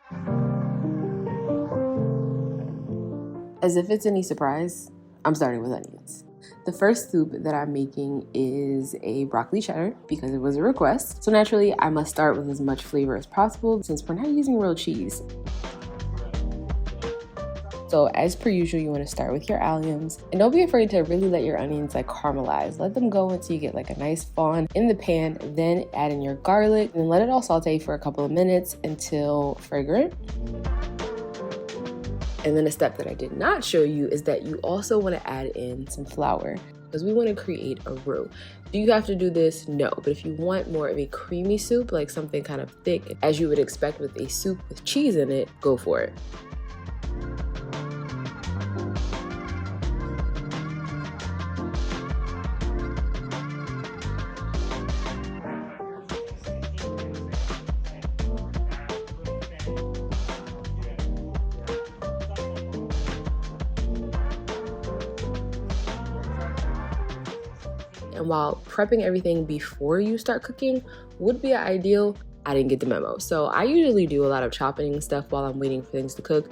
As if it's any surprise, I'm starting with onions. The first soup that I'm making is a broccoli cheddar because it was a request. So naturally, I must start with as much flavor as possible since we're not using real cheese. So as per usual, you want to start with your alliums, and don't be afraid to really let your onions like caramelize. Let them go until you get like a nice fawn in the pan, then add in your garlic and let it all saute for a couple of minutes until fragrant. And then a step that I did not show you is that you also want to add in some flour because we want to create a roux. Do you have to do this? No, but if you want more of a creamy soup, like something kind of thick as you would expect with a soup with cheese in it, go for it. And while prepping everything before you start cooking would be ideal, I didn't get the memo. So I usually do a lot of chopping stuff while I'm waiting for things to cook.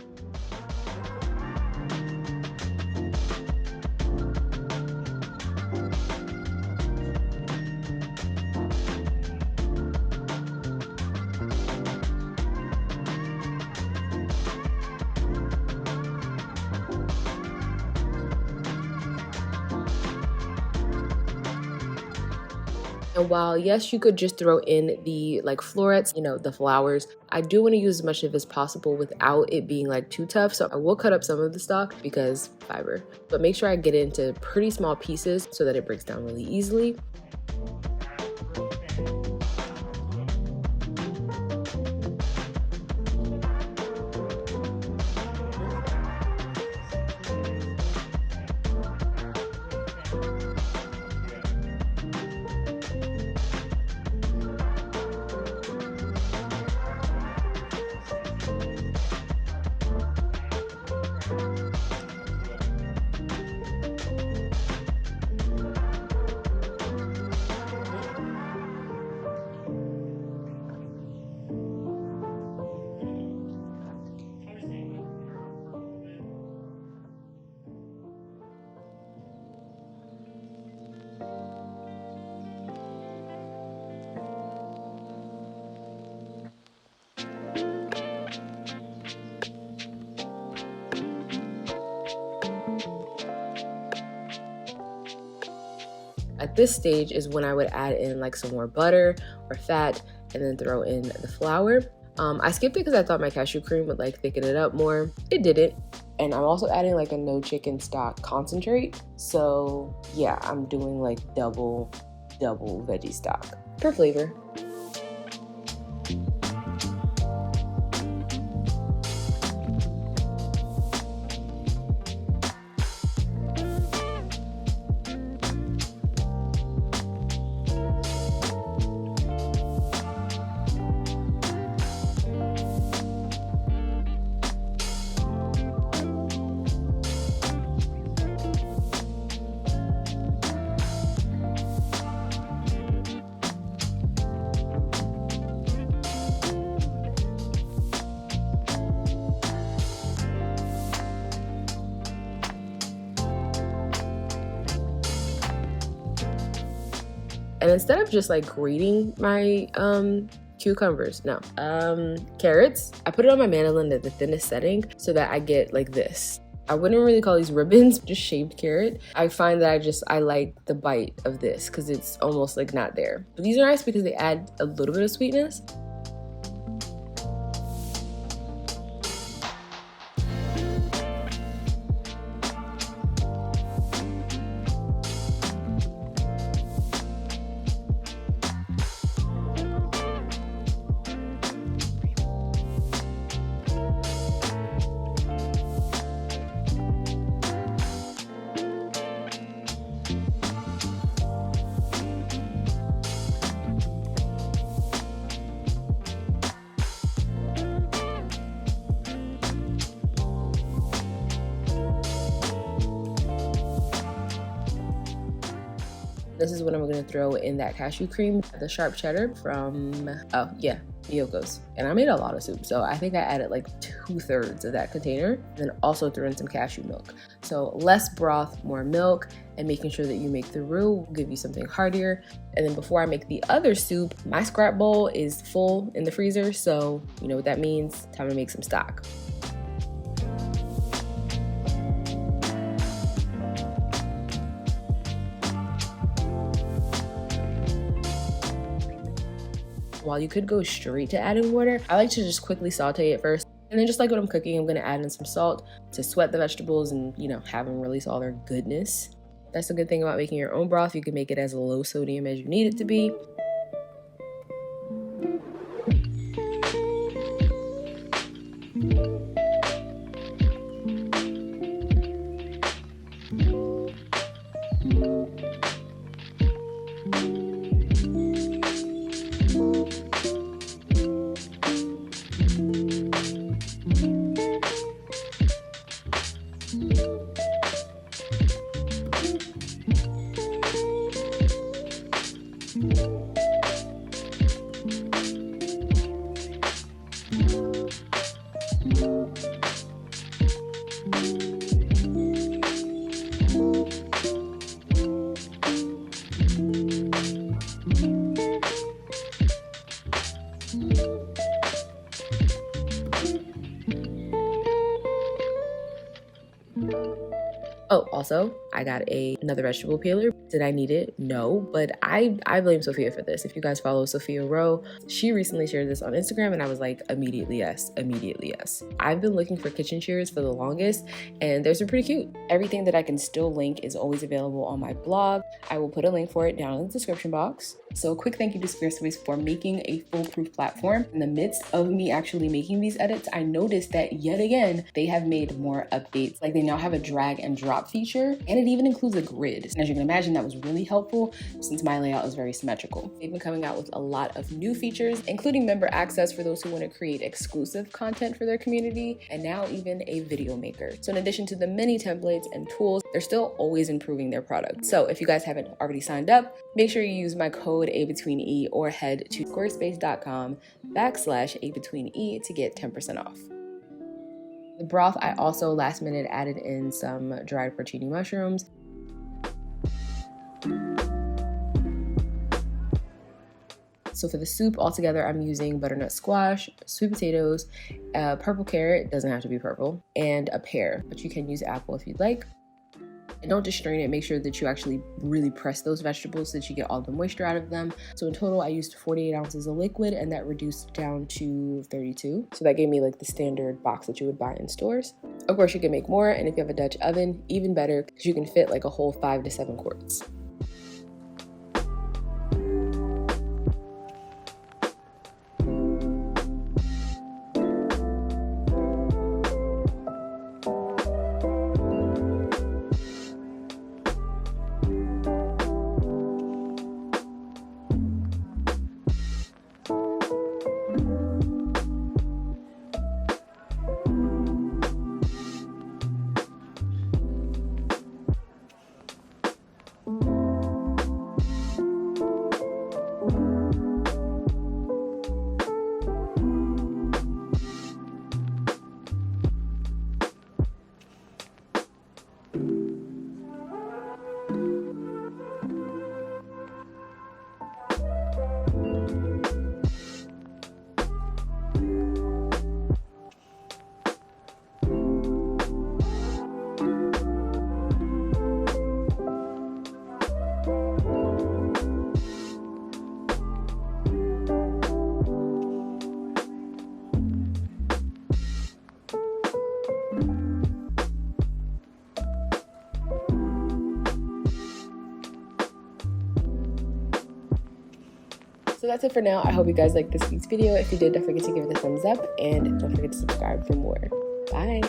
And while yes, you could just throw in the like florets, the flowers, I do want to use as much of it as possible without it being like too tough. So I will cut up some of the stalk because fiber, but make sure I get it into pretty small pieces so that it breaks down really easily. At this stage is when I would add in like some more butter or fat and then throw in the flour. I skipped it because I thought my cashew cream would like thicken it up more. It didn't. And I'm also adding like a no chicken stock concentrate. So yeah, I'm doing like double veggie stock for flavor. And instead of just like grating my carrots, I put it on my mandolin at the thinnest setting so that I get like this. I wouldn't really call these ribbons, just shaved carrot. I find that I like the bite of this because it's almost like not there. But these are nice because they add a little bit of sweetness. This is what I'm going to throw in that cashew cream, the sharp cheddar from, Miyoko's. And I made a lot of soup, so I think I added like 2/3 of that container. Then also threw in some cashew milk. So less broth, more milk, and making sure that you make the roux will give you something heartier. And then before I make the other soup, my scrap bowl is full in the freezer, so you know what that means. Time to make some stock. While you could go straight to adding water, I like to just quickly saute it first. And then just like when I'm cooking, I'm gonna add in some salt to sweat the vegetables and, you know, have them release all their goodness. That's the good thing about making your own broth. You can make it as low sodium as you need it to be. Oh, also, I got another vegetable peeler. Did I need it? No, but I blame Sophia for this. If you guys follow Sophia Rowe, she recently shared this on Instagram and I was like, immediately yes, immediately yes. I've been looking for kitchen shears for the longest and those are pretty cute. Everything that I can still link is always available on my blog. I will put a link for it down in the description box. So a quick thank you to Squarespace for making a foolproof platform. In the midst of me actually making these edits, I noticed that yet again, they have made more updates. Like they now have a drag and drop feature, and it even includes a grid. And as you can imagine, that was really helpful since my layout is very symmetrical. They've been coming out with a lot of new features, including member access for those who want to create exclusive content for their community, and now even a video maker. So in addition to the many templates and tools, they're still always improving their product. So if you guys haven't already signed up, make sure you use my code abetweene or head to squarespace.com/abetweene to get 10% off. The broth, I also last minute added in some dried porcini mushrooms. So for the soup altogether, I'm using butternut squash, sweet potatoes, purple carrot, doesn't have to be purple, and a pear, but you can use apple if you'd like. And don't just strain it, make sure that you actually really press those vegetables so that you get all the moisture out of them. So in total, I used 48 ounces of liquid and that reduced down to 32. So that gave me like the standard box that you would buy in stores. Of course, you can make more, and if you have a Dutch oven, even better, because you can fit like a whole 5 to 7 quarts. So that's it for now. I hope you guys liked this week's video. If you did, don't forget to give it a thumbs up and don't forget to subscribe for more. Bye.